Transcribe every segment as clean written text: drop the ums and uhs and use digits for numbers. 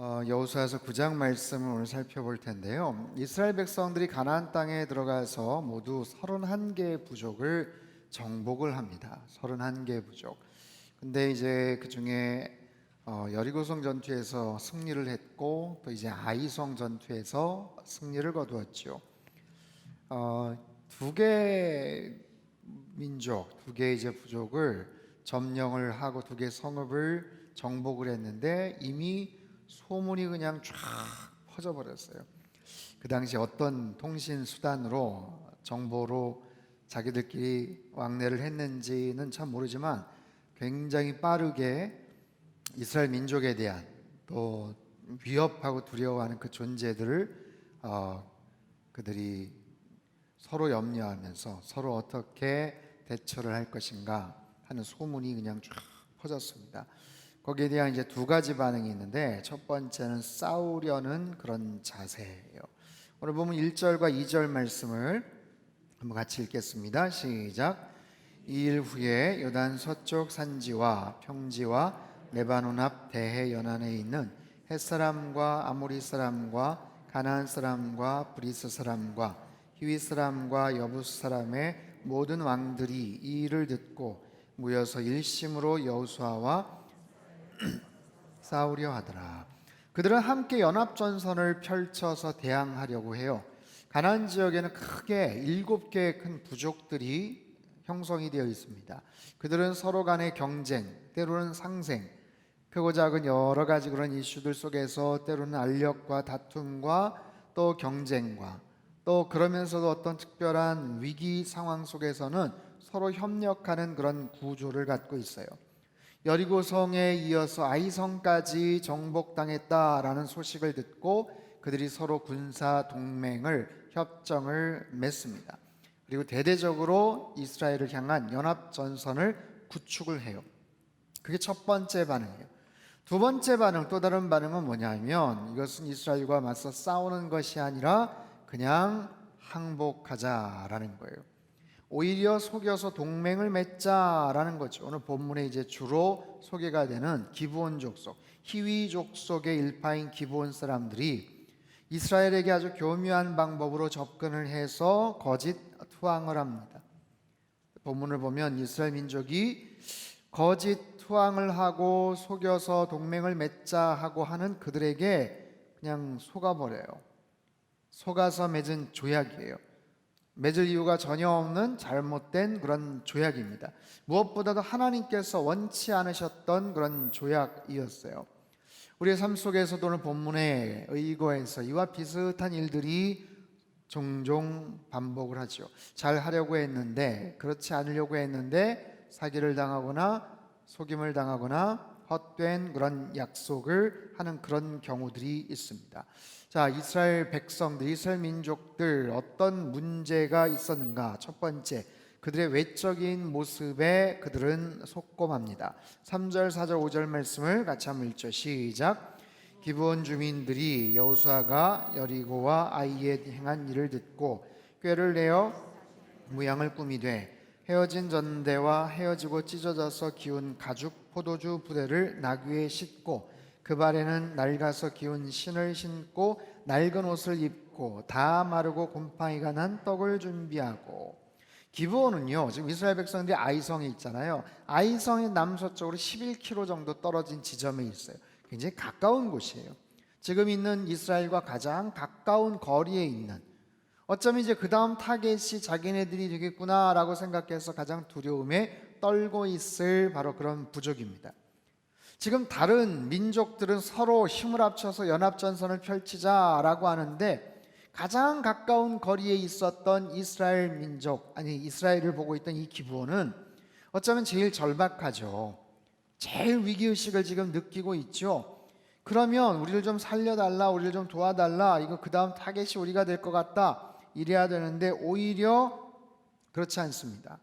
여호수아서 9장 말씀을 오늘 살펴볼 텐데요. 이스라엘 백성들이 가나안 땅에 들어가서 모두 31개의 부족을 정복을 합니다. 31개의 부족. 근데 이제 그 중에 여리고성 전투에서 승리를 했고 또 이제 아이성 전투에서 승리를 거두었죠. 두 개 민족, 두 개 이제 부족을 점령을 하고 두 개 성읍을 정복을 했는데 이미 소문이 그냥 쫙 퍼져버렸어요. 그 당시 어떤 통신 수단으로 정보로 자기들끼리 왕래를 했는지는 참 모르지만 굉장히 빠르게 이스라엘 민족에 대한 또 위협하고 두려워하는 그 존재들을 그들이 서로 염려하면서 서로 어떻게 대처를 할 것인가 하는 소문이 그냥 쫙 퍼졌습니다. 거기에 대한 이제 두 가지 반응이 있는데 첫 번째는 싸우려는 그런 자세예요. 오늘 보면 1절과 2절 말씀을 한번 같이 읽겠습니다. 시작. 이 일 후에 요단 서쪽 산지와 평지와 레바논 앞 대해 연안에 있는 헷사람과 아모리 사람과 가나안 사람과 브리스 사람과 히위 사람과 여부스 사람의 모든 왕들이 이 일을 듣고 모여서 일심으로 여호수아와 싸우려 하더라. 그들은 함께 연합전선을 펼쳐서 대항하려고 해요. 가나안 지역에는 크게 7개의 큰 부족들이 형성이 되어 있습니다. 그들은 서로 간의 경쟁, 때로는 상생, 크고 작은 여러 가지 그런 이슈들 속에서 때로는 알력과 다툼과 또 경쟁과 또 그러면서도 어떤 특별한 위기 상황 속에서는 서로 협력하는 그런 구조를 갖고 있어요. 여리고성에 이어서 아이성까지 정복당했다라는 소식을 듣고 그들이 서로 군사 동맹을 협정을 맺습니다. 그리고 대대적으로 이스라엘을 향한 연합 전선을 구축을 해요. 그게 첫 번째 반응이에요. 두 번째 반응, 또 다른 반응은 뭐냐면 이것은 이스라엘과 맞서 싸우는 것이 아니라 그냥 항복하자라는 거예요. 오히려 속여서 동맹을 맺자라는 거죠. 오늘 본문에 이제 주로 소개가 되는 기브온 족속, 히위 족속의 일파인 기브온 사람들이 이스라엘에게 아주 교묘한 방법으로 접근을 해서 거짓 투항을 합니다. 본문을 보면 이스라엘 민족이 거짓 투항을 하고 속여서 동맹을 맺자 하고 하는 그들에게 그냥 속아버려요. 속아서 맺은 조약이에요. 맺을 이유가 전혀 없는 잘못된 그런 조약입니다. 무엇보다도 하나님께서 원치 않으셨던 그런 조약이었어요. 우리의 삶 속에서도 오늘 본문에 의거해서 이와 비슷한 일들이 종종 반복을 하죠. 잘 하려고 했는데 그렇지 않으려고 했는데 사기를 당하거나 속임을 당하거나 헛된 그런 약속을 하는 그런 경우들이 있습니다. 자, 이스라엘 백성들, 이스라엘 민족들 어떤 문제가 있었는가? 첫 번째, 그들의 외적인 모습에 그들은 속고맙니다. 3절, 4절, 5절 말씀을 같이 한번 읽죠. 시작. 기브온 주민들이 여호수아가 여리고와 아이에 행한 일을 듣고 꾀를 내어 무양을 꾸미되 헤어진 전대와 헤어지고 찢어져서 기운 가죽 포도주 부대를 나귀에 싣고 그 발에는 낡아서 기운 신을 신고 낡은 옷을 입고 다 마르고 곰팡이가 난 떡을 준비하고. 기브온은요, 지금 이스라엘 백성들이 아이성에 있잖아요. 아이성의 남서쪽으로 11km 정도 떨어진 지점에 있어요. 굉장히 가까운 곳이에요. 지금 있는 이스라엘과 가장 가까운 거리에 있는, 어쩌면 이제 그 다음 타겟이 자기네들이 되겠구나라고 생각해서 가장 두려움에 떨고 있을 바로 그런 부족입니다. 지금 다른 민족들은 서로 힘을 합쳐서 연합전선을 펼치자라고 하는데 가장 가까운 거리에 있었던 이스라엘 민족, 아니 이스라엘을 보고 있던 이 기브온은 어쩌면 제일 절박하죠. 제일 위기의식을 지금 느끼고 있죠. 그러면 우리를 좀 살려달라, 우리를 좀 도와달라, 이거 그 다음 타겟이 우리가 될 것 같다 이래야 되는데 오히려 그렇지 않습니다.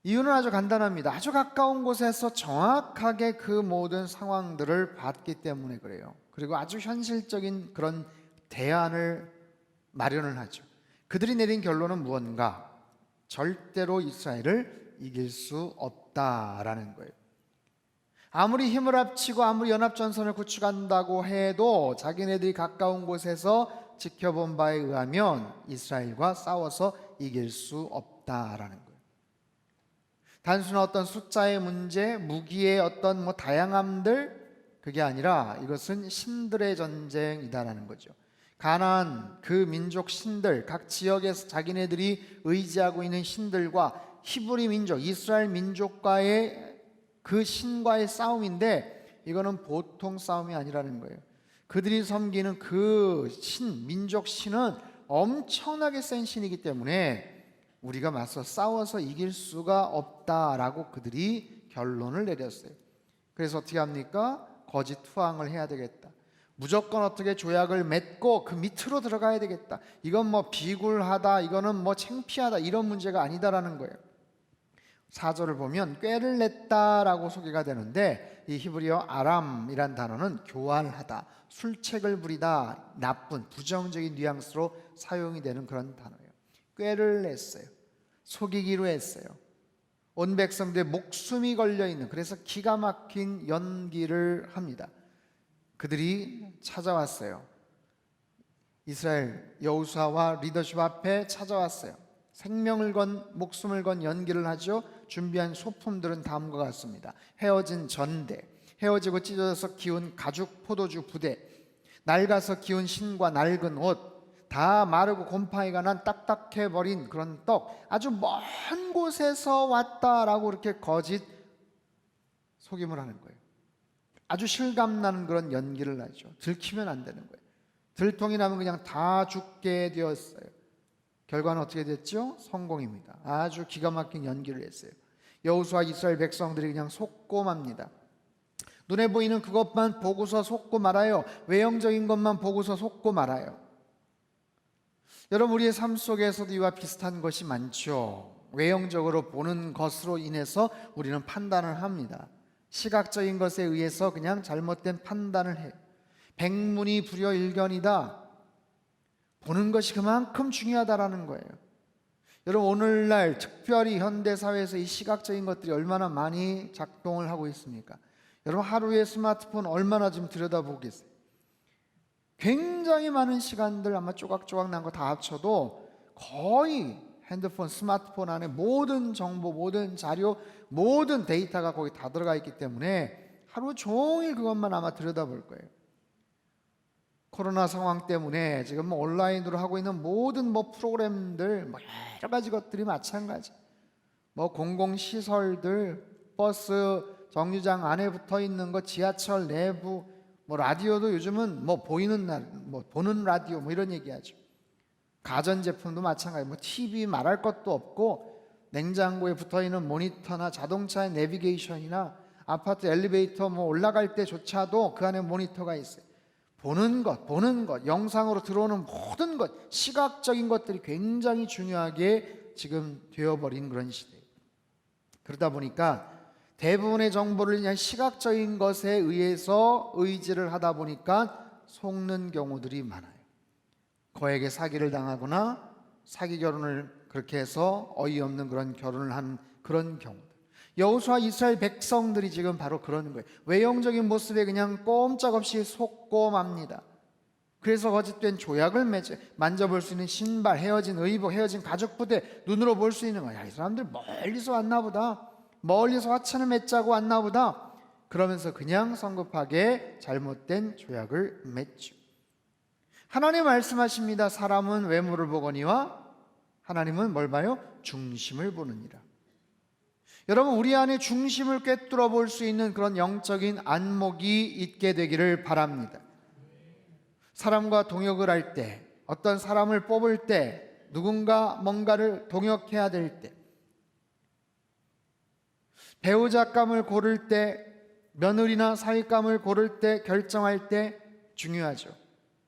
이유는 아주 간단합니다. 아주 가까운 곳에서 정확하게 그 모든 상황들을 봤기 때문에 그래요. 그리고 아주 현실적인 그런 대안을 마련을 하죠. 그들이 내린 결론은 무언가? 절대로 이스라엘을 이길 수 없다라는 거예요. 아무리 힘을 합치고 아무리 연합전선을 구축한다고 해도 자기네들이 가까운 곳에서 지켜본 바에 의하면 이스라엘과 싸워서 이길 수 없다라는 거예요. 단순한 어떤 숫자의 문제, 무기의 어떤 다양함들, 그게 아니라 이것은 신들의 전쟁이다라는 거죠. 가나안 그 민족 신들, 각 지역에서 자기네들이 의지하고 있는 신들과 히브리 민족, 이스라엘 민족과의 그 신과의 싸움인데, 이거는 보통 싸움이 아니라는 거예요. 그들이 섬기는 그 신, 민족 신은 엄청나게 센 신이기 때문에 우리가 맞서 싸워서 이길 수가 없다라고 그들이 결론을 내렸어요. 그래서 어떻게 합니까? 거짓 투항을 해야 되겠다. 무조건 어떻게 조약을 맺고 그 밑으로 들어가야 되겠다. 이건 비굴하다, 이거는 창피하다, 이런 문제가 아니다라는 거예요. 4절을 보면 꾀를 냈다라고 소개가 되는데, 이 히브리어 아람이란 단어는 교활하다, 술책을 부리다, 나쁜, 부정적인 뉘앙스로 사용이 되는 그런 단어예요. 꾀를 냈어요. 속이기로 했어요. 온 백성들의 목숨이 걸려있는, 그래서 기가 막힌 연기를 합니다. 그들이 찾아왔어요. 이스라엘 여호수아와 리더십 앞에 찾아왔어요. 생명을 건, 목숨을 건 연기를 하죠. 준비한 소품들은 다음과 같습니다. 헤어진 전대, 헤어지고 찢어져서 기운 가죽 포도주 부대, 낡아서 기운 신과 낡은 옷, 다 마르고 곰팡이가 난 딱딱해버린 그런 떡, 아주 먼 곳에서 왔다라고 이렇게 거짓 속임을 하는 거예요. 아주 실감나는 그런 연기를 하죠. 들키면 안 되는 거예요. 들통이 나면 그냥 다 죽게 되었어요. 결과는 어떻게 됐죠? 성공입니다. 아주 기가 막힌 연기를 했어요. 여호수아 이스라엘 백성들이 그냥 속고 맙니다. 눈에 보이는 그것만 보고서 속고 말아요. 외형적인 것만 보고서 속고 말아요. 여러분, 우리의 삶 속에서도 이와 비슷한 것이 많죠. 외형적으로 보는 것으로 인해서 우리는 판단을 합니다. 시각적인 것에 의해서 그냥 잘못된 판단을 해요. 백문이 불여일견이다. 보는 것이 그만큼 중요하다라는 거예요. 여러분, 오늘날 특별히 현대사회에서 이 시각적인 것들이 얼마나 많이 작동을 하고 있습니까? 여러분, 하루에 스마트폰 얼마나 좀 들여다보겠어요? 굉장히 많은 시간들, 아마 조각조각 난 거 다 합쳐도 거의 핸드폰, 스마트폰 안에 모든 정보, 모든 자료, 모든 데이터가 거기 다 들어가 있기 때문에 하루 종일 그것만 아마 들여다볼 거예요. 코로나 상황 때문에 지금 온라인으로 하고 있는 모든 프로그램들, 여러 가지 것들이 마찬가지. 공공시설들, 버스 정류장 안에 붙어 있는 거, 지하철 내부, 라디오도 요즘은 보는 라디오 이런 얘기하죠. 가전제품도 마찬가지. TV 말할 것도 없고, 냉장고에 붙어 있는 모니터나 자동차의 내비게이션이나 아파트 엘리베이터 올라갈 때조차도 그 안에 모니터가 있어요. 보는 것, 영상으로 들어오는 모든 것, 시각적인 것들이 굉장히 중요하게 지금 되어버린 그런 시대예요. 그러다 보니까 대부분의 정보를 그냥 시각적인 것에 의해서 의지를 하다 보니까 속는 경우들이 많아요. 거액의 사기를 당하거나 사기 결혼을 그렇게 해서 어이없는 그런 결혼을 한 그런 경우들. 여호수아 이스라엘 백성들이 지금 바로 그러는 거예요. 외형적인 모습에 그냥 꼼짝없이 속고 맙니다. 그래서 거짓된 조약을 맺어, 만져볼 수 있는 신발, 헤어진 의복, 헤어진 가죽 부대, 눈으로 볼 수 있는 거야. 이 사람들 멀리서 왔나 보다, 멀리서 화친을 맺자고 왔나 보다, 그러면서 그냥 성급하게 잘못된 조약을 맺죠. 하나님 말씀하십니다. 사람은 외모를 보거니와 하나님은 뭘 봐요? 중심을 보느니라. 여러분, 우리 안에 중심을 꿰뚫어 볼 수 있는 그런 영적인 안목이 있게 되기를 바랍니다. 사람과 동역을 할 때, 어떤 사람을 뽑을 때, 누군가 뭔가를 동역해야 될 때, 배우자감을 고를 때, 며느리나 사위감을 고를 때, 결정할 때 중요하죠.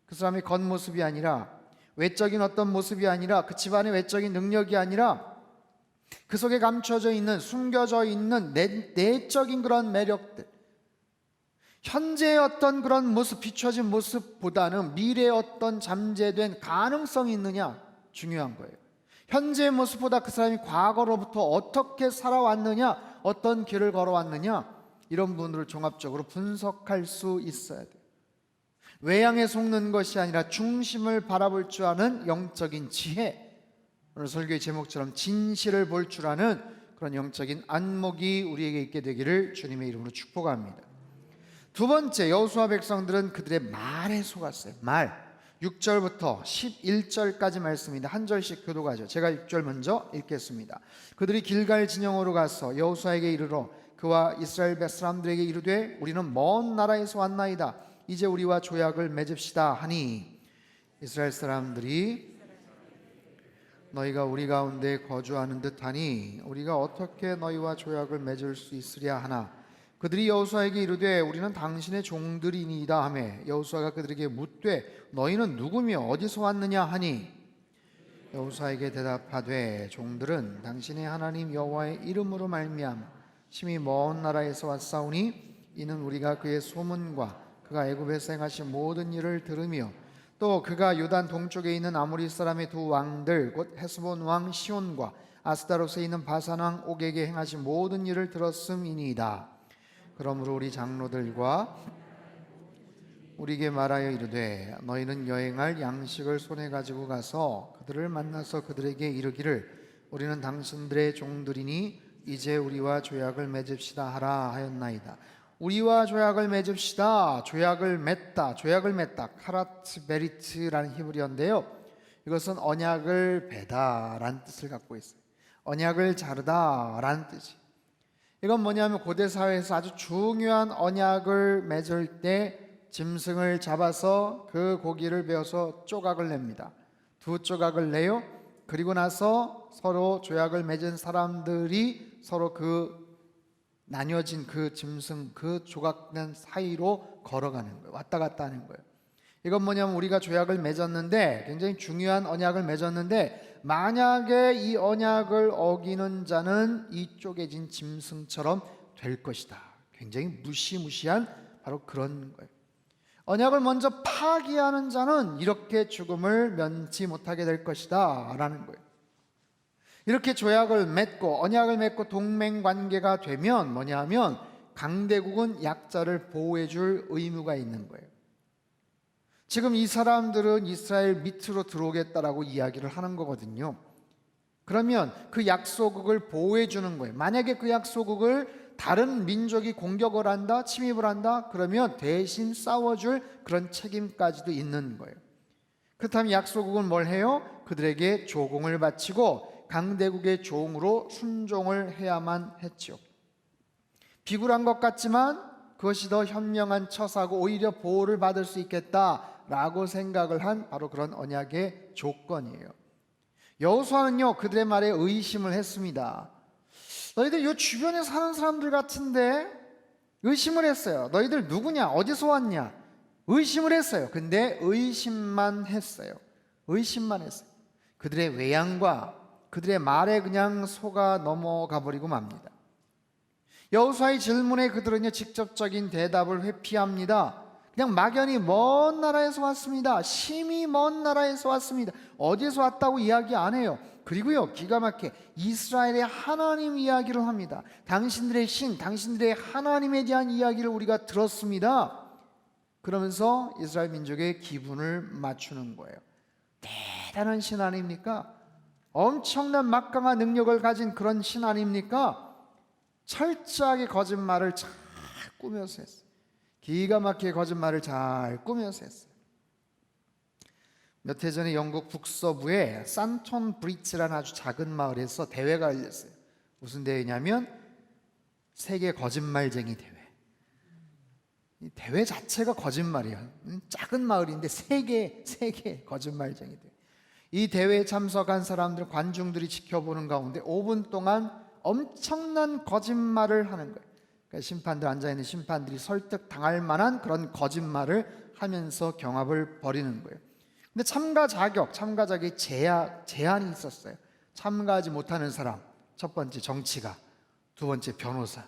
그 사람의 겉모습이 아니라, 외적인 어떤 모습이 아니라, 그 집안의 외적인 능력이 아니라 그 속에 감춰져 있는, 숨겨져 있는 내적인 그런 매력들, 현재의 어떤 그런 모습, 비춰진 모습보다는 미래의 어떤 잠재된 가능성이 있느냐 중요한 거예요. 현재의 모습보다 그 사람이 과거로부터 어떻게 살아왔느냐, 어떤 길을 걸어왔느냐, 이런 부분을 종합적으로 분석할 수 있어야 돼요. 외양에 속는 것이 아니라 중심을 바라볼 줄 아는 영적인 지혜, 오늘 설교의 제목처럼 진실을 볼 줄 아는 그런 영적인 안목이 우리에게 있게 되기를 주님의 이름으로 축복합니다. 두 번째, 여호수아 백성들은 그들의 말에 속았어요. 말. 6절부터 11절까지 말씀인데 한 절씩 교독하죠. 제가 6절 먼저 읽겠습니다. 그들이 길갈 진영으로 가서 여호수아에게 이르러 그와 이스라엘 사람들에게 이르되 우리는 먼 나라에서 왔나이다. 이제 우리와 조약을 맺읍시다 하니 이스라엘 사람들이 너희가 우리 가운데 거주하는 듯하니 우리가 어떻게 너희와 조약을 맺을 수 있으랴 하나 그들이 여호수아에게 이르되 우리는 당신의 종들이니이다 하매 여호수아가 그들에게 묻되 너희는 누구며 어디서 왔느냐 하니 여호수아에게 대답하되 종들은 당신의 하나님 여호와의 이름으로 말미암아 심히 먼 나라에서 왔사오니 이는 우리가 그의 소문과 그가 애굽에서 행하신 모든 일을 들으며 또 그가 요단 동쪽에 있는 아모리 사람의 두 왕들 곧 헤스본 왕 시온과 아스다롯에 있는 바산 왕 옥에게 행하신 모든 일을 들었음이니이다. 그러므로 우리 장로들과 우리에게 말하여 이르되 너희는 여행할 양식을 손에 가지고 가서 그들을 만나서 그들에게 이르기를 우리는 당신들의 종들이니 이제 우리와 조약을 맺읍시다 하라 하였나이다. 우리와 조약을 맺읍시다. 조약을 맺다. 카라트 베리트라는 히브리어인데요. 이것은 언약을 베다라는 뜻을 갖고 있어요. 언약을 자르다라는 뜻이. 이건 뭐냐면 고대 사회에서 아주 중요한 언약을 맺을 때 짐승을 잡아서 그 고기를 베어서 조각을 냅니다. 두 조각을 내요. 그리고 나서 서로 조약을 맺은 사람들이 서로 그 나뉘어진 그 짐승 그 조각된 사이로 걸어가는 거예요. 왔다 갔다 하는 거예요. 이건 뭐냐면 우리가 조약을 맺었는데 굉장히 중요한 언약을 맺었는데 만약에 이 언약을 어기는 자는 이 쪼개진 짐승처럼 될 것이다. 굉장히 무시무시한 바로 그런 거예요. 언약을 먼저 파기하는 자는 이렇게 죽음을 면치 못하게 될 것이다 라는 거예요. 이렇게 조약을 맺고 언약을 맺고 동맹관계가 되면 뭐냐면 강대국은 약자를 보호해 줄 의무가 있는 거예요. 지금 이 사람들은 이스라엘 밑으로 들어오겠다라고 이야기를 하는 거거든요. 그러면 그 약소국을 보호해 주는 거예요. 만약에 그 약소국을 다른 민족이 공격을 한다, 침입을 한다, 그러면 대신 싸워줄 그런 책임까지도 있는 거예요. 그렇다면 약소국은 뭘 해요? 그들에게 조공을 바치고 강대국의 종으로 순종을 해야만 했죠. 비굴한 것 같지만 그것이 더 현명한 처사고 오히려 보호를 받을 수 있겠다라고 생각을 한 바로 그런 언약의 조건이에요. 여호수아는요 그들의 말에 의심을 했습니다. 너희들 요 주변에 사는 사람들 같은데 의심을 했어요. 너희들 누구냐? 어디서 왔냐? 의심을 했어요. 근데 의심만 했어요. 그들의 외양과 그들의 말에 그냥 속아 넘어가 버리고 맙니다. 여호수아의 질문에 그들은요 직접적인 대답을 회피합니다. 그냥 막연히 먼 나라에서 왔습니다. 심히 먼 나라에서 왔습니다. 어디서 왔다고 이야기 안 해요. 그리고요 기가 막히게 이스라엘의 하나님 이야기를 합니다. 당신들의 신, 당신들의 하나님에 대한 이야기를 우리가 들었습니다. 그러면서 이스라엘 민족의 기분을 맞추는 거예요. 대단한 신 아닙니까? 엄청난 막강한 능력을 가진 그런 신 아닙니까? 철저하게 거짓말을 잘 꾸며서 했어요. 기가 막히게 거짓말을 잘 꾸며서 했어요. 몇 해 전에 영국 북서부의 산톤 브리츠라는 아주 작은 마을에서 대회가 열렸어요. 무슨 대회냐면 세계 거짓말쟁이 대회. 이 대회 자체가 거짓말이에요. 작은 마을인데 세계 거짓말쟁이 대회. 이 대회에 참석한 사람들 관중들이 지켜보는 가운데 5분 동안 엄청난 거짓말을 하는 거예요. 그러니까 심판들 앉아있는 심판들이 설득당할 만한 그런 거짓말을 하면서 경합을 벌이는 거예요. 근데 참가 자격이 제한이 있었어요. 참가하지 못하는 사람, 첫 번째 정치가, 두 번째 변호사.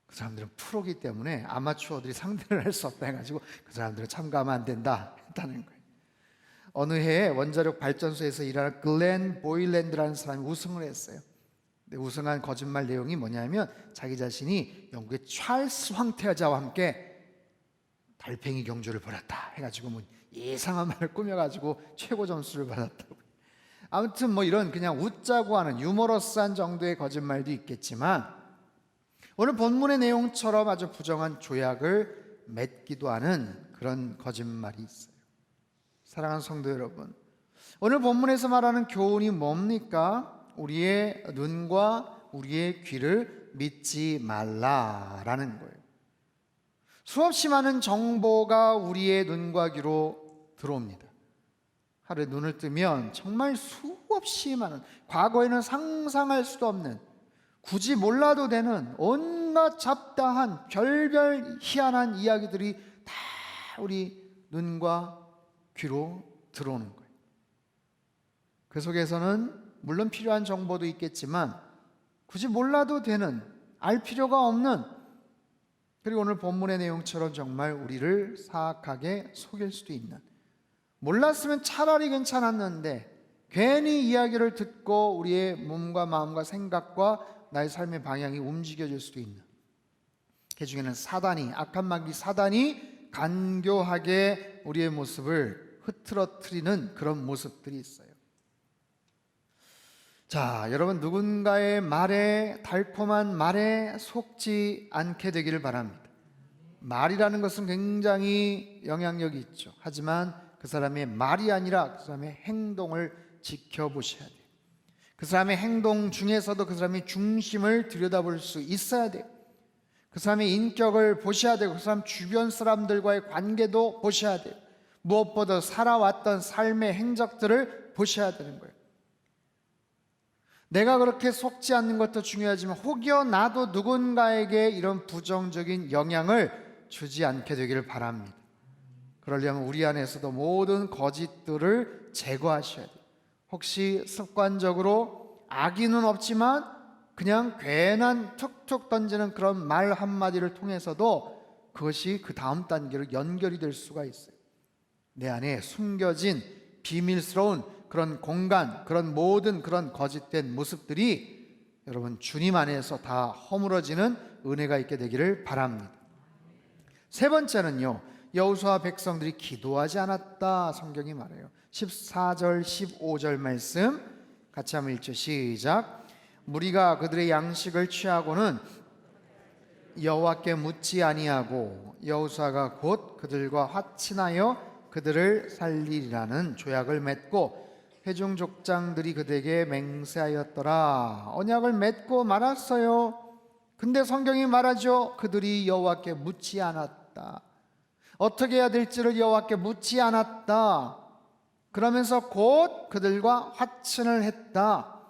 그 사람들은 프로기 때문에 아마추어들이 상대를 할 수 없다 해가지고 그 사람들은 참가하면 안 된다 했다는 거예요. 어느 해에 원자력 발전소에서 일하는 글렌 보일랜드라는 사람이 우승을 했어요. 근데 우승한 거짓말 내용이 뭐냐면 자기 자신이 영국의 찰스 황태자와 함께 달팽이 경주를 벌였다 해가지고 뭐 이상한 말을 꾸며가지고 최고 점수를 받았다고. 아무튼 뭐 이런 그냥 웃자고 하는 유머러스한 정도의 거짓말도 있겠지만 오늘 본문의 내용처럼 아주 부정한 조약을 맺기도 하는 그런 거짓말이 있어요. 사랑하는 성도 여러분, 오늘 본문에서 말하는 교훈이 뭡니까? 우리의 눈과 우리의 귀를 믿지 말라라는 거예요. 수없이 많은 정보가 우리의 눈과 귀로 들어옵니다. 하루에 눈을 뜨면 정말 수없이 많은, 과거에는 상상할 수도 없는, 굳이 몰라도 되는 온갖 잡다한 별별 희한한 이야기들이 다 우리 눈과 귀로 들어오는 거예요. 그 속에서는 물론 필요한 정보도 있겠지만 굳이 몰라도 되는, 알 필요가 없는, 그리고 오늘 본문의 내용처럼 정말 우리를 사악하게 속일 수도 있는, 몰랐으면 차라리 괜찮았는데 괜히 이야기를 듣고 우리의 몸과 마음과 생각과 나의 삶의 방향이 움직여질 수도 있는, 그 중에는 사단이, 악한 마귀 사단이 간교하게 우리의 모습을 흐트러뜨리는 그런 모습들이 있어요. 자, 여러분, 누군가의 말에, 달콤한 말에 속지 않게 되기를 바랍니다. 말이라는 것은 굉장히 영향력이 있죠. 하지만 그 사람의 말이 아니라 그 사람의 행동을 지켜보셔야 돼요. 그 사람의 행동 중에서도 그 사람의 중심을 들여다볼 수 있어야 돼요. 그 사람의 인격을 보셔야 되고 그 사람 주변 사람들과의 관계도 보셔야 돼요. 무엇보다 살아왔던 삶의 행적들을 보셔야 되는 거예요. 내가 그렇게 속지 않는 것도 중요하지만 혹여 나도 누군가에게 이런 부정적인 영향을 주지 않게 되기를 바랍니다. 그러려면 우리 안에서도 모든 거짓들을 제거하셔야 돼요. 혹시 습관적으로 악의는 없지만 그냥 괜한 툭툭 던지는 그런 말 한마디를 통해서도 그것이 그 다음 단계로 연결이 될 수가 있어요. 내 안에 숨겨진 비밀스러운 그런 공간, 그런 모든 그런 거짓된 모습들이 여러분 주님 안에서 다 허물어지는 은혜가 있게 되기를 바랍니다. 세 번째는요, 여호수아 백성들이 기도하지 않았다 성경이 말해요. 14절 15절 말씀 같이 한번 읽죠. 시작. 무리가 그들의 양식을 취하고는 여호와께 묻지 아니하고 여호수아가 곧 그들과 화친하여 그들을 살리리라는 조약을 맺고 회중 족장들이 그들에게 맹세하였더라. 언약을 맺고 말았어요. 근데 성경이 말하죠. 그들이 여호와께 묻지 않았다. 어떻게 해야 될지를 여호와께 묻지 않았다. 그러면서 곧 그들과 화친을 했다.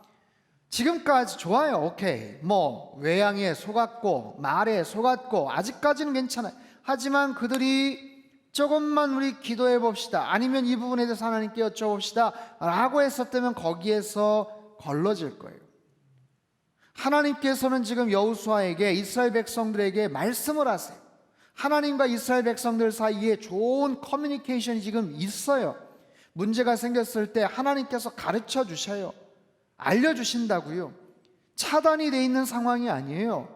지금까지 좋아요. 오케이. 뭐 외양에 속았고 말에 속았고 아직까지는 괜찮아요. 하지만 그들이 조금만 우리 기도해 봅시다, 아니면 이 부분에 대해서 하나님께 여쭤봅시다 라고 했었다면 거기에서 걸러질 거예요. 하나님께서는 지금 여호수아에게, 이스라엘 백성들에게 말씀을 하세요. 하나님과 이스라엘 백성들 사이에 좋은 커뮤니케이션이 지금 있어요. 문제가 생겼을 때 하나님께서 가르쳐 주셔요. 알려주신다고요. 차단이 돼 있는 상황이 아니에요.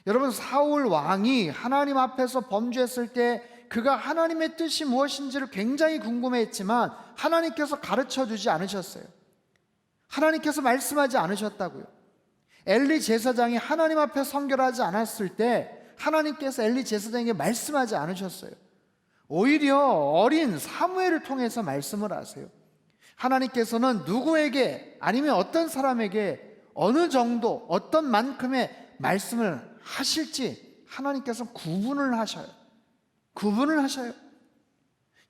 여러분, 사울 왕이 하나님 앞에서 범죄했을 때 그가 하나님의 뜻이 무엇인지를 굉장히 궁금해했지만 하나님께서 가르쳐 주지 않으셨어요. 하나님께서 말씀하지 않으셨다고요. 엘리 제사장이 하나님 앞에 선결하지 않았을 때 하나님께서 엘리 제사장에게 말씀하지 않으셨어요. 오히려 어린 사무엘을 통해서 말씀을 하세요. 하나님께서는 누구에게, 아니면 어떤 사람에게 어느 정도, 어떤 만큼의 말씀을 하실지 하나님께서 구분을 하셔요.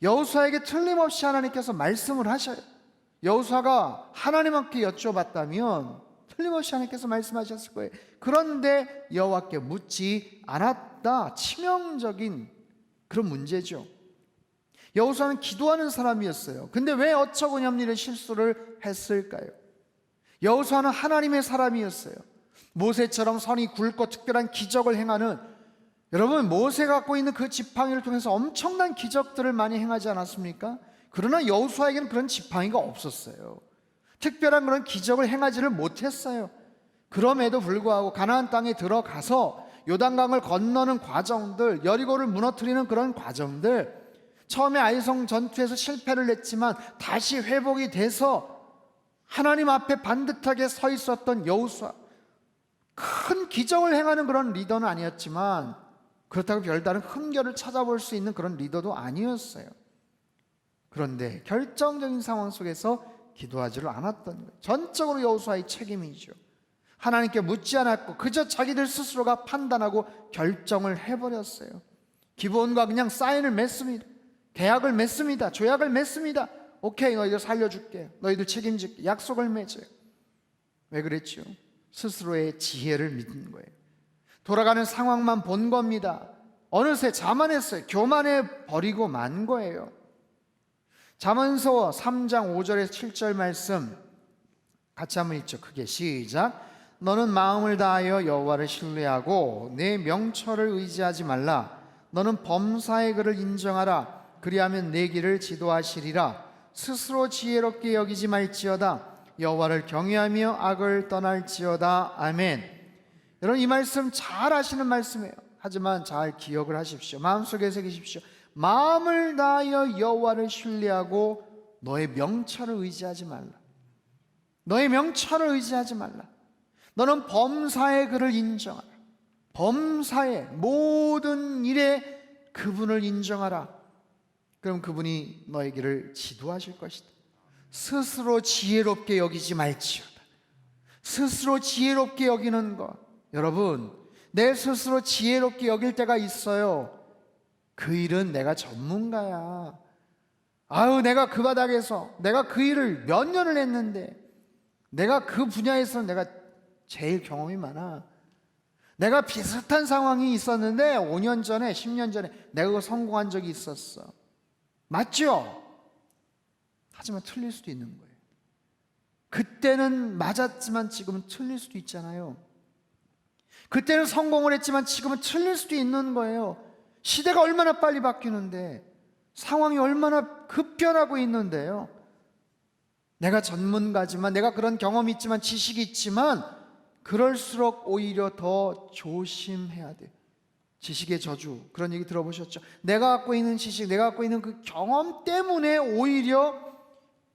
여호수아에게 틀림없이 하나님께서 말씀을 하셔요. 여호수아가 하나님께 여쭤봤다면 틀림없이 하나님께서 말씀하셨을 거예요. 그런데 여호와께 묻지 않았다. 치명적인 그런 문제죠. 여호수아는 기도하는 사람이었어요. 근데 왜 어처구니없는 실수를 했을까요? 여호수아는 하나님의 사람이었어요. 모세처럼 선이 굵고 특별한 기적을 행하는, 여러분, 모세가 갖고 있는 그 지팡이를 통해서 엄청난 기적들을 많이 행하지 않았습니까? 그러나 여호수아에게는 그런 지팡이가 없었어요. 특별한 그런 기적을 행하지를 못했어요. 그럼에도 불구하고 가나안 땅에 들어가서 요단강을 건너는 과정들, 여리고를 무너뜨리는 그런 과정들, 처음에 아이성 전투에서 실패를 했지만 다시 회복이 돼서 하나님 앞에 반듯하게 서 있었던 여호수아, 큰 기적을 행하는 그런 리더는 아니었지만 그렇다고 별다른 흠결을 찾아볼 수 있는 그런 리더도 아니었어요. 그런데 결정적인 상황 속에서 기도하지를 않았던 거예요. 전적으로 여호수아의 책임이죠. 하나님께 묻지 않았고 그저 자기들 스스로가 판단하고 결정을 해버렸어요. 기브온과 그냥 사인을 맺습니다. 계약을 맺습니다. 조약을 맺습니다. 오케이, 너희들 살려줄게, 너희들 책임질게, 약속을 맺어요. 왜 그랬죠? 스스로의 지혜를 믿는 거예요. 돌아가는 상황만 본 겁니다. 어느새 자만했어요. 교만해 버리고 만 거예요. 잠언서 3장 5절에서 7절 말씀 같이 한번 읽죠. 크게 시작. 너는 마음을 다하여 여호와를 신뢰하고 내 명철을 의지하지 말라. 너는 범사의 그를 인정하라. 그리하면 내 길을 지도하시리라. 스스로 지혜롭게 여기지 말지어다. 여호와를 경외하며 악을 떠날지어다. 아멘. 여러분, 이 말씀 잘 아시는 말씀이에요. 하지만 잘 기억을 하십시오. 마음속에 새기십시오. 마음을 다하여 여호와를 신뢰하고 너의 명철을 의지하지 말라. 너의 명철을 의지하지 말라. 너는 범사의 그를 인정하라. 범사의 모든 일에 그분을 인정하라. 그럼 그분이 너의 길을 지도하실 것이다. 스스로 지혜롭게 여기지 말지어다. 스스로 지혜롭게 여기는 것, 여러분, 내 스스로 지혜롭게 여길 때가 있어요. 그 일은 내가 전문가야. 아유, 내가 그 바닥에서 내가 그 일을 몇 년을 했는데, 내가 그 분야에서 내가 제일 경험이 많아. 내가 비슷한 상황이 있었는데 5년 전에 10년 전에 내가 그거 성공한 적이 있었어. 맞죠? 하지만 틀릴 수도 있는 거예요. 그때는 맞았지만 지금은 틀릴 수도 있잖아요. 그때는 성공을 했지만 지금은 틀릴 수도 있는 거예요. 시대가 얼마나 빨리 바뀌는데, 상황이 얼마나 급변하고 있는데요. 내가 전문가지만, 내가 그런 경험이 있지만, 지식이 있지만, 그럴수록 오히려 더 조심해야 돼. 지식의 저주, 그런 얘기 들어보셨죠? 내가 갖고 있는 지식, 내가 갖고 있는 그 경험 때문에 오히려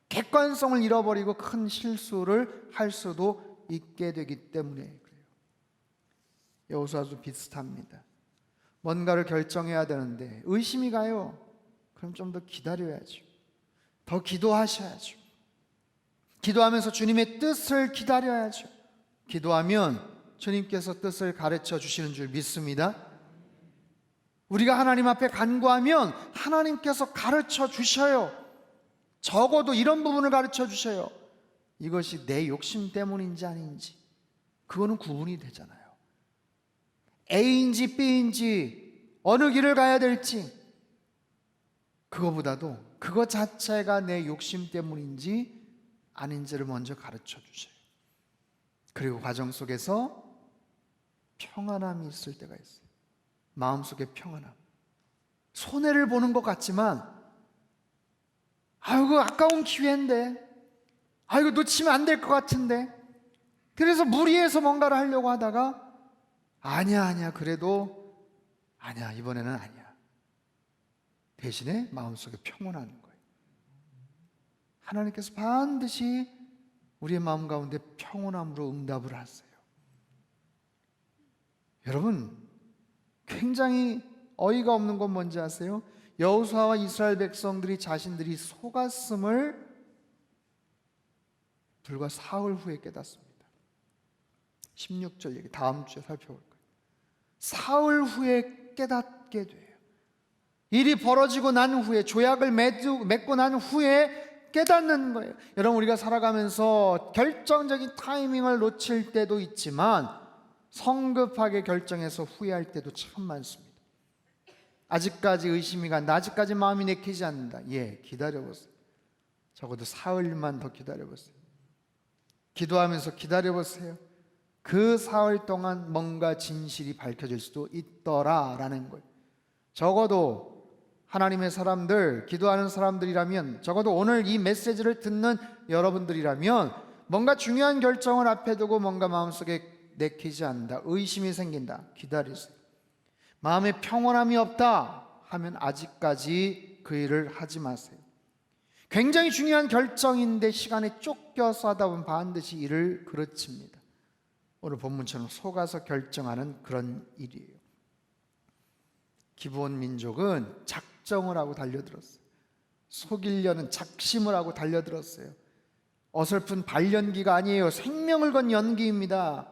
객관성을 잃어버리고 큰 실수를 할 수도 있게 되기 때문에 그래요. 여호수아도 비슷합니다. 뭔가를 결정해야 되는데 의심이 가요. 그럼 좀 더 기다려야죠. 더 기도하셔야죠. 기도하면서 주님의 뜻을 기다려야죠. 기도하면 주님께서 뜻을 가르쳐 주시는 줄 믿습니다. 우리가 하나님 앞에 간구하면 하나님께서 가르쳐 주셔요. 적어도 이런 부분을 가르쳐 주셔요. 이것이 내 욕심 때문인지 아닌지, 그거는 구분이 되잖아요. A인지 B인지, 어느 길을 가야 될지, 그거보다도 그거 자체가 내 욕심 때문인지 아닌지를 먼저 가르쳐 주셔요. 그리고 과정 속에서 평안함이 있을 때가 있어요. 마음속에 평안함. 손해를 보는 것 같지만, 아이고 아까운 기회인데, 아이고 놓치면 안 될 것 같은데, 그래서 무리해서 뭔가를 하려고 하다가 아니야 그래도 아니야, 이번에는 아니야. 대신에 마음속에 평온한 거예요. 하나님께서 반드시 우리의 마음 가운데 평온함으로 응답을 하세요. 여러분, 굉장히 어이가 없는 건 뭔지 아세요? 여호수아와 이스라엘 백성들이 자신들이 속았음을 불과 사흘 후에 깨닫습니다. 16절 얘기 다음 주에 살펴볼 거예요. 사흘 후에 깨닫게 돼요. 일이 벌어지고 난 후에, 조약을 맺고 난 후에 깨닫는 거예요. 여러분, 우리가 살아가면서 결정적인 타이밍을 놓칠 때도 있지만 성급하게 결정해서 후회할 때도 참 많습니다. 아직까지 의심이 간다, 아직까지 마음이 내키지 않는다. 예, 기다려보세요. 적어도 사흘만 더 기다려보세요. 기도하면서 기다려보세요. 그 사흘 동안 뭔가 진실이 밝혀질 수도 있더라라는 거예요. 적어도 하나님의 사람들, 기도하는 사람들이라면, 적어도 오늘 이 메시지를 듣는 여러분들이라면 뭔가 중요한 결정을 앞에 두고 뭔가 마음속에 내키지 않는다, 의심이 생긴다, 기다리세요. 마음에 평온함이 없다 하면 아직까지 그 일을 하지 마세요. 굉장히 중요한 결정인데 시간에 쫓겨서 하다 보면 반드시 일을 그르칩니다. 오늘 본문처럼 속아서 결정하는 그런 일이에요. 기브온 민족은 작정을 하고 달려들었어요. 속이려는 작심을 하고 달려들었어요. 어설픈 발연기가 아니에요. 생명을 건 연기입니다.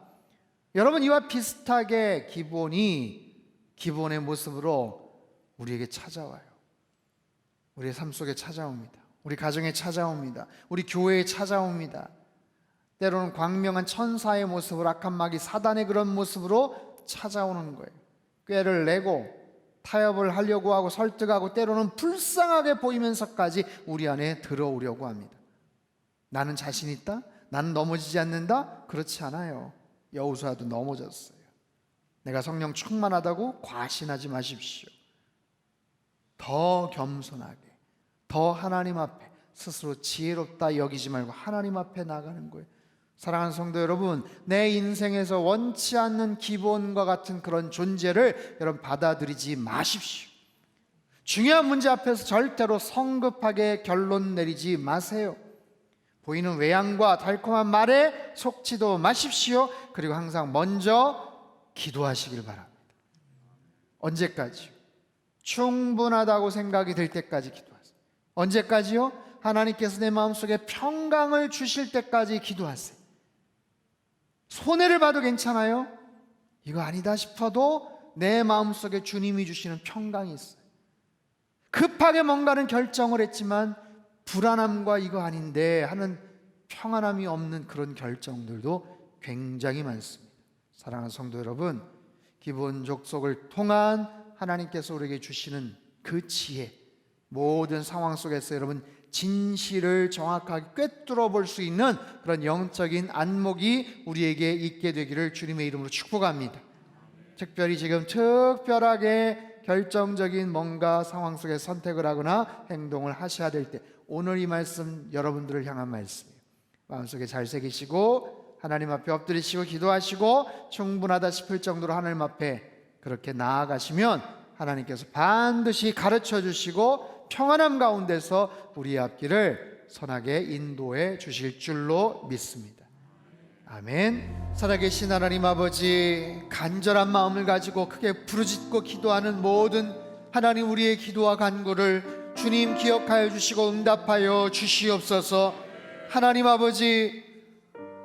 여러분, 이와 비슷하게 기브온의 모습으로 우리에게 찾아와요. 우리의 삶 속에 찾아옵니다. 우리 가정에 찾아옵니다. 우리 교회에 찾아옵니다. 때로는 광명한 천사의 모습으로, 악한 마귀 사단의 그런 모습으로 찾아오는 거예요. 꾀를 내고 타협을 하려고 하고 설득하고, 때로는 불쌍하게 보이면서까지 우리 안에 들어오려고 합니다. 나는 자신 있다? 나는 넘어지지 않는다? 그렇지 않아요. 여호수아도 넘어졌어요. 내가 성령 충만하다고 과신하지 마십시오. 더 겸손하게, 더 하나님 앞에 스스로 지혜롭다 여기지 말고 하나님 앞에 나가는 거예요. 사랑하는 성도 여러분, 내 인생에서 원치 않는 기본과 같은 그런 존재를 여러분 받아들이지 마십시오. 중요한 문제 앞에서 절대로 성급하게 결론 내리지 마세요. 보이는 외양과 달콤한 말에 속지도 마십시오. 그리고 항상 먼저 기도하시길 바랍니다. 언제까지요? 충분하다고 생각이 들 때까지 기도하세요. 언제까지요? 하나님께서 내 마음속에 평강을 주실 때까지 기도하세요. 손해를 봐도 괜찮아요. 이거 아니다 싶어도 내 마음속에 주님이 주시는 평강이 있어요. 급하게 뭔가는 결정을 했지만 불안함과 이거 아닌데 하는 평안함이 없는 그런 결정들도 굉장히 많습니다. 사랑하는 성도 여러분, 기브온 족속을 통한 하나님께서 우리에게 주시는 그 지혜, 모든 상황 속에서 여러분 진실을 정확하게 꿰뚫어 볼 수 있는 그런 영적인 안목이 우리에게 있게 되기를 주님의 이름으로 축복합니다. 특별히 지금 특별하게 결정적인 뭔가 상황 속에 선택을 하거나 행동을 하셔야 될 때, 오늘 이 말씀 여러분들을 향한 말씀이에요. 마음속에 잘 새기시고 하나님 앞에 엎드리시고 기도하시고 충분하다 싶을 정도로 하나님 앞에 그렇게 나아가시면 하나님께서 반드시 가르쳐 주시고 평안함 가운데서 우리의 앞길을 선하게 인도해 주실 줄로 믿습니다. 아멘. 살아계신 하나님 아버지, 간절한 마음을 가지고 크게 부르짖고 기도하는 모든 하나님 우리의 기도와 간구를 주님 기억하여 주시고 응답하여 주시옵소서. 하나님 아버지,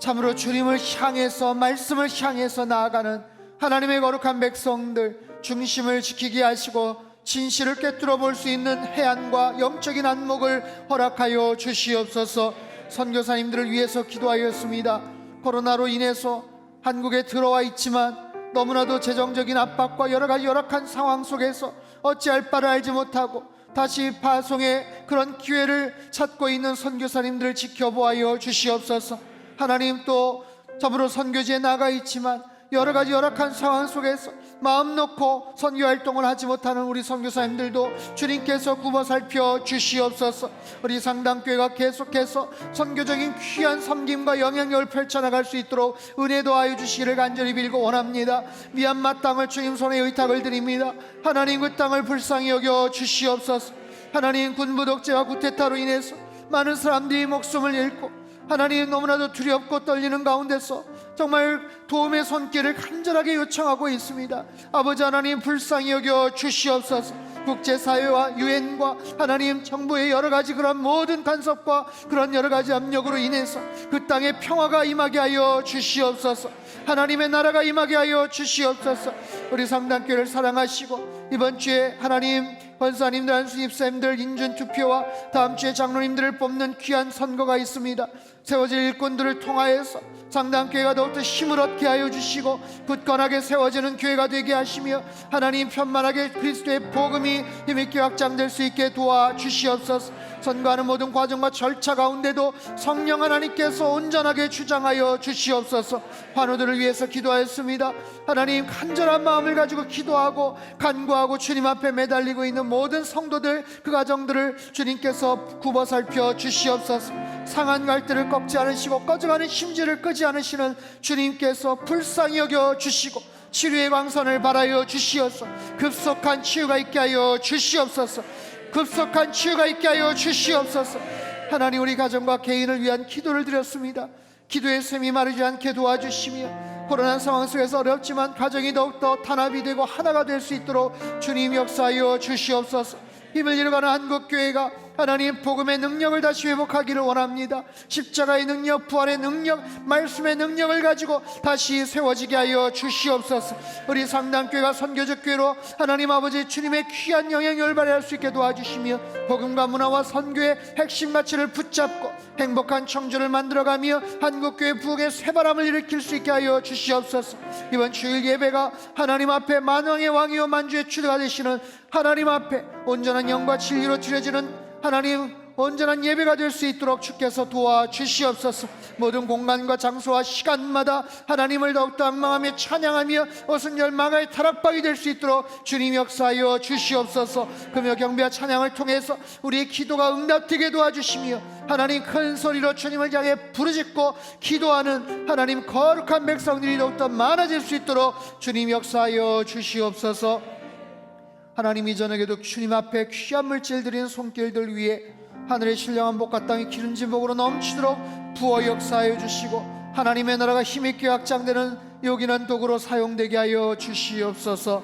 참으로 주님을 향해서, 말씀을 향해서 나아가는 하나님의 거룩한 백성들 중심을 지키게 하시고 진실을 꿰뚫어 볼 수 있는 해안과 영적인 안목을 허락하여 주시옵소서. 선교사님들을 위해서 기도하였습니다. 코로나로 인해서 한국에 들어와 있지만 너무나도 재정적인 압박과 여러 가지 열악한 상황 속에서 어찌할 바를 알지 못하고 다시 파송의 그런 기회를 찾고 있는 선교사님들을 지켜보아여 주시옵소서. 하나님, 또 저으로 선교지에 나가 있지만 여러 가지 열악한 상황 속에서 마음 놓고 선교 활동을 하지 못하는 우리 선교사님들도 주님께서 굽어 살펴 주시옵소서. 우리 상당교회가 계속해서 선교적인 귀한 섬김과 영향력을 펼쳐나갈 수 있도록 은혜 도하여 주시기를 간절히 빌고 원합니다. 미얀마 땅을 주님 손에 의탁을 드립니다. 하나님, 그 땅을 불쌍히 여겨 주시옵소서. 하나님, 군부 독재와 쿠데타로 인해서 많은 사람들이 목숨을 잃고 하나님 너무나도 두렵고 떨리는 가운데서 정말 도움의 손길을 간절하게 요청하고 있습니다. 아버지 하나님, 불쌍히 여겨 주시옵소서. 국제사회와 유엔과 하나님 정부의 여러 가지 그런 모든 간섭과 그런 여러 가지 압력으로 인해서 그 땅에 평화가 임하게 하여 주시옵소서. 하나님의 나라가 임하게 하여 주시옵소서. 우리 상당교회를 사랑하시고 이번 주에 하나님 권사님들, 안수집사님들 인준투표와 다음 주에 장로님들을 뽑는 귀한 선거가 있습니다. 세워질 일꾼들을 통하여서 상당교회가 더욱더 힘을 얻게 하여 주시고 굳건하게 세워지는 교회가 되게 하시며 하나님 편만하게 그리스도의 복음이 힘있게 확장될 수 있게 도와주시옵소서. 선거하는 모든 과정과 절차 가운데도 성령 하나님께서 온전하게 주장하여 주시옵소서. 환우들을 위해서 기도하였습니다. 하나님, 간절한 마음을 가지고 기도하고 간구하고 주님 앞에 매달리고 있는 모든 성도들, 그 가정들을 주님께서 굽어 살펴 주시옵소서. 상한 갈대를 꺾지 않으시고 꺼져가는 심지를 끄지 않으시는 주님께서 불쌍히 여겨 주시고 치료의 광선을 발하여 주시옵소서. 급속한 치유가 있게 하여 주시옵소서. 급속한 치유가 있게 하여 주시옵소서. 하나님, 우리 가정과 개인을 위한 기도를 드렸습니다. 기도의 샘이 마르지 않게 도와주시며 코로나 상황 속에서 어렵지만 가정이 더욱더 단합이 되고 하나가 될 수 있도록 주님 역사하여 주시옵소서. 힘을 잃어가는 한국교회가 하나님 복음의 능력을 다시 회복하기를 원합니다. 십자가의 능력, 부활의 능력, 말씀의 능력을 가지고 다시 세워지게 하여 주시옵소서. 우리 상당교회가 선교적 교회로 하나님 아버지 주님의 귀한 영향력을 발휘할 수 있게 도와주시며 복음과 문화와 선교의 핵심 가치를 붙잡고 행복한 청주를 만들어가며 한국교회 부흥의 새바람을 일으킬 수 있게 하여 주시옵소서. 이번 주일 예배가 하나님 앞에 만왕의 왕이요 만주의 주가 되시는 하나님 앞에 온전한 영과 진리로 드려지는 하나님 온전한 예배가 될 수 있도록 주께서 도와주시옵소서. 모든 공간과 장소와 시간마다 하나님을 더욱더 앙망하며 찬양하며 오순절 마가의 타락방이 될 수 있도록 주님 역사하여 주시옵소서. 금요 경배와 찬양을 통해서 우리의 기도가 응답되게 도와주시며 하나님 큰 소리로 주님을 향해 부르짖고 기도하는 하나님 거룩한 백성들이 더욱더 많아질 수 있도록 주님 역사하여 주시옵소서. 하나님, 이전에도 주님 앞에 귀한 물질 드린 손길들 위해 하늘의 신령한 복과 땅의 기름진 복으로 넘치도록 부어 역사하여 주시고 하나님의 나라가 힘있게 확장되는 요긴한 도구로 사용되게 하여 주시옵소서.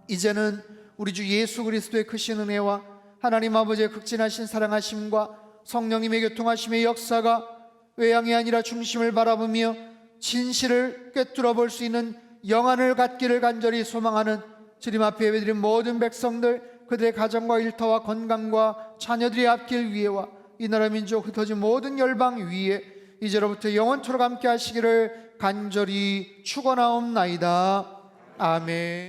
이제는 우리 주 예수 그리스도의 크신 은혜와 하나님 아버지의 극진하신 사랑하심과 성령님의 교통하심의 역사가 외양이 아니라 중심을 바라보며 진실을 꿰뚫어 볼 수 있는 영안을 갖기를 간절히 소망하는 주님 앞에 예배드린 모든 백성들, 그들의 가정과 일터와 건강과 자녀들의 앞길 위에와 이 나라 민족 흩어진 모든 열방 위에 이제로부터 영원토록 함께 하시기를 간절히 축원하옵나이다. 아멘.